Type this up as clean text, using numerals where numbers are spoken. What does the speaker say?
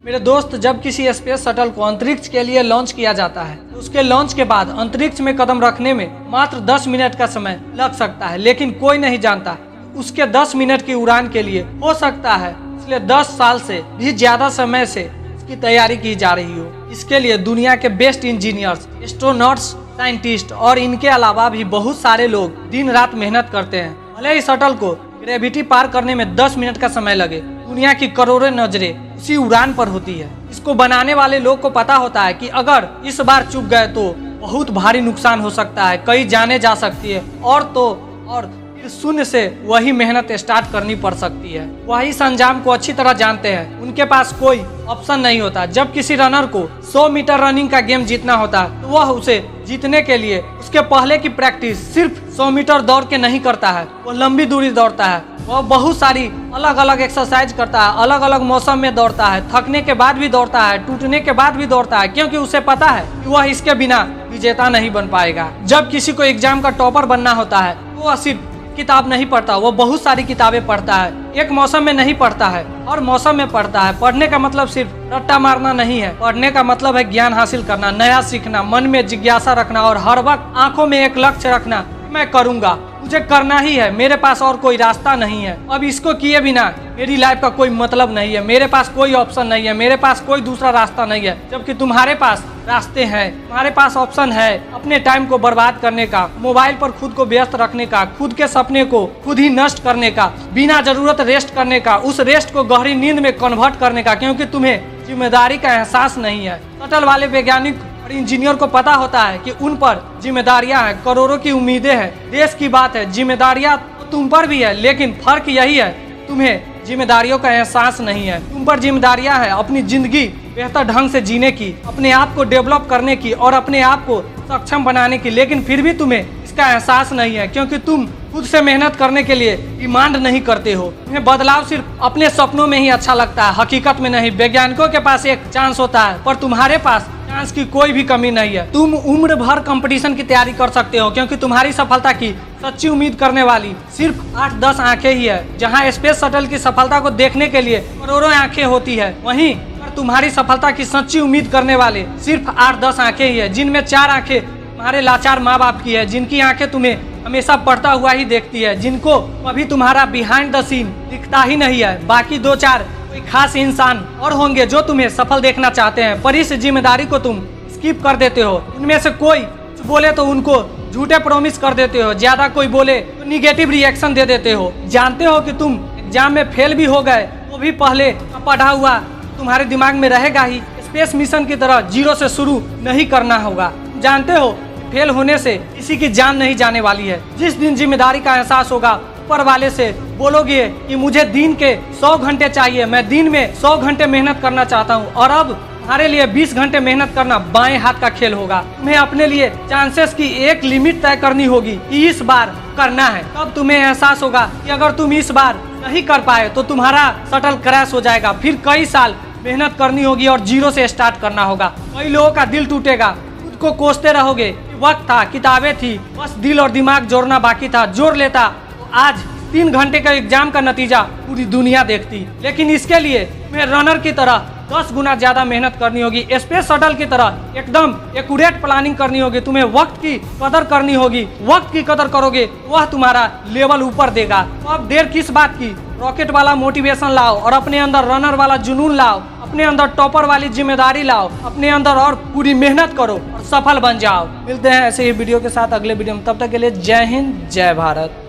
मेरे दोस्त, जब किसी स्पेस शटल को अंतरिक्ष के लिए लॉन्च किया जाता है तो उसके लॉन्च के बाद अंतरिक्ष में कदम रखने में मात्र 10 मिनट का समय लग सकता है, लेकिन कोई नहीं जानता उसके 10 मिनट की उड़ान के लिए हो सकता है इसलिए 10 साल से भी ज्यादा समय से इसकी तैयारी की जा रही हो। इसके लिए दुनिया के बेस्ट इंजीनियर्स, एस्ट्रोनॉट्स, साइंटिस्ट और इनके अलावा भी बहुत सारे लोग दिन रात मेहनत करते हैं। भले ही शटल को ग्रेविटी पार करने में 10 मिनट का समय लगे, दुनिया की करोड़ों नजरें उसी उड़ान पर होती है। इसको बनाने वाले लोग को पता होता है कि अगर इस बार चूक गए तो बहुत भारी नुकसान हो सकता है, कई जाने जा सकती है और फिर शून्य से वही मेहनत स्टार्ट करनी पड़ सकती है। वही इस अंजाम को अच्छी तरह जानते हैं। उनके पास कोई ऑप्शन नहीं होता। जब किसी रनर को 100 मीटर रनिंग का गेम जीतना होता है तो वह उसे जीतने के लिए उसके पहले की प्रैक्टिस सिर्फ 100 मीटर दौड़ के नहीं करता है, वो लंबी दूरी दौड़ता है। वह बहुत सारी अलग अलग एक्सरसाइज करता है, अलग अलग मौसम में दौड़ता है, थकने के बाद भी दौड़ता है, टूटने के बाद भी दौड़ता है, क्योंकि उसे पता है कि वह इसके बिना विजेता नहीं बन पाएगा। जब किसी को एग्जाम का टॉपर बनना होता है तो वह सिर्फ किताब नहीं पढ़ता, वो बहुत सारी किताबें पढ़ता है। एक मौसम में नहीं पढ़ता है और मौसम में पढ़ता है। पढ़ने का मतलब सिर्फ रट्टा मारना नहीं है, पढ़ने का मतलब है ज्ञान हासिल करना, नया सीखना, मन में जिज्ञासा रखना और हर वक्त आंखों में एक लक्ष्य रखना। मैं करूंगा, मुझे करना ही है, मेरे पास और कोई रास्ता नहीं है। अब इसको किए बिना मेरी लाइफ का कोई मतलब नहीं है, मेरे पास कोई ऑप्शन नहीं है, मेरे पास कोई दूसरा रास्ता नहीं है। जबकि तुम्हारे पास रास्ते हैं, तुम्हारे पास ऑप्शन है अपने टाइम को बर्बाद करने का, मोबाइल पर खुद को व्यस्त रखने का, खुद के सपने को खुद ही नष्ट करने का, बिना जरूरत रेस्ट करने का, उस रेस्ट को गहरी नींद में कन्वर्ट करने का, क्योंकि तुम्हें जिम्मेदारी का एहसास नहीं है। शटल वाले वैज्ञानिक और इंजीनियर को पता होता है कि उन पर जिम्मेदारियां हैं, करोड़ों की उम्मीदें हैं, देश की बात है, जिम्मेदारियां तुम पर भी है, लेकिन फर्क यही है तुम्हें जिम्मेदारियों का एहसास नहीं है। तुम पर जिम्मेदारियां हैं अपनी जिंदगी बेहतर ढंग से जीने की, अपने आप को डेवलप करने की और अपने आप को सक्षम बनाने की, लेकिन फिर भी तुम्हें इसका एहसास नहीं है, क्योंकि तुम खुद से मेहनत करने के लिए डिमांड नहीं करते हो। तुम्हें बदलाव सिर्फ अपने सपनों में ही अच्छा लगता है, हकीकत में नहीं। वैज्ञानिकों के पास एक चांस होता है पर तुम्हारे पास चांस की कोई भी कमी नहीं है। तुम उम्र भर कंपटीशन की तैयारी कर सकते हो, क्योंकि तुम्हारी सफलता की सच्ची उम्मीद करने वाली सिर्फ 8-10 आंखें ही है। जहां स्पेस शटल की सफलता को देखने के लिए करोड़ों आंखें होती है, वहीं पर तुम्हारी सफलता की सच्ची उम्मीद करने वाले सिर्फ 8-10 आंखें ही है, जिनमें 4 आंखें तुम्हारे लाचार माँ बाप की है, जिनकी आंखें तुम्हें हमेशा पढ़ता हुआ ही देखती है, जिनको कभी तुम्हारा बिहाइंड द सीन दिखता ही नहीं है। बाकी 2-4 कोई खास इंसान और होंगे जो तुम्हें सफल देखना चाहते हैं, पर इस जिम्मेदारी को तुम स्किप कर देते हो। उनमें से कोई कुछ बोले तो उनको झूठे प्रॉमिस कर देते हो, ज्यादा कोई बोले तो निगेटिव रिएक्शन दे देते हो। जानते हो कि तुम एग्जाम में फेल भी हो गए वो भी पहले पढ़ा हुआ तुम्हारे दिमाग में रहेगा ही। स्पेस मिशन की तरह जीरो से शुरू नहीं करना होगा। जानते हो फेल होने से किसी की जान नहीं जाने वाली है। जिस दिन जिम्मेदारी का एहसास होगा, ऊपर वाले से बोलोगे कि मुझे दिन के 100 घंटे चाहिए, मैं दिन में 100 घंटे मेहनत करना चाहता हूँ, और अब तुम्हारे लिए 20 घंटे मेहनत करना बाएं हाथ का खेल होगा। तुम्हें अपने लिए चांसेस की एक लिमिट तय करनी होगी कि इस बार करना है। तब तुम्हें एहसास होगा कि अगर तुम इस बार नहीं कर पाए तो तुम्हारा शटल क्रैश हो जाएगा। फिर कई साल मेहनत करनी होगी और जीरो से स्टार्ट करना होगा। कई लोगों का दिल टूटेगा, खुद को कोसते रहोगे, वक्त था, किताबें थी, बस दिल और दिमाग जोड़ना बाकी था। जोड़ लेता तो आज 3 घंटे का एग्जाम का नतीजा पूरी दुनिया देखती। लेकिन इसके लिए तुम्हें रनर की तरह 10 गुना ज्यादा मेहनत करनी होगी, स्पेस शटल की तरह एकदम एक्यूरेट प्लानिंग करनी होगी। तुम्हें वक्त की कदर करनी होगी। वक्त की कदर करोगे वह तुम्हारा लेवल ऊपर देगा। तो अब देर किस बात की, रॉकेट वाला मोटिवेशन लाओ और अपने अंदर रनर वाला जुनून लाओ, अपने अंदर टॉपर वाली जिम्मेदारी लाओ, अपने अंदर और पूरी मेहनत करो और सफल बन जाओ। मिलते हैं ऐसे ही वीडियो के साथ अगले वीडियो में, तब तक के लिए जय हिंद, जय भारत।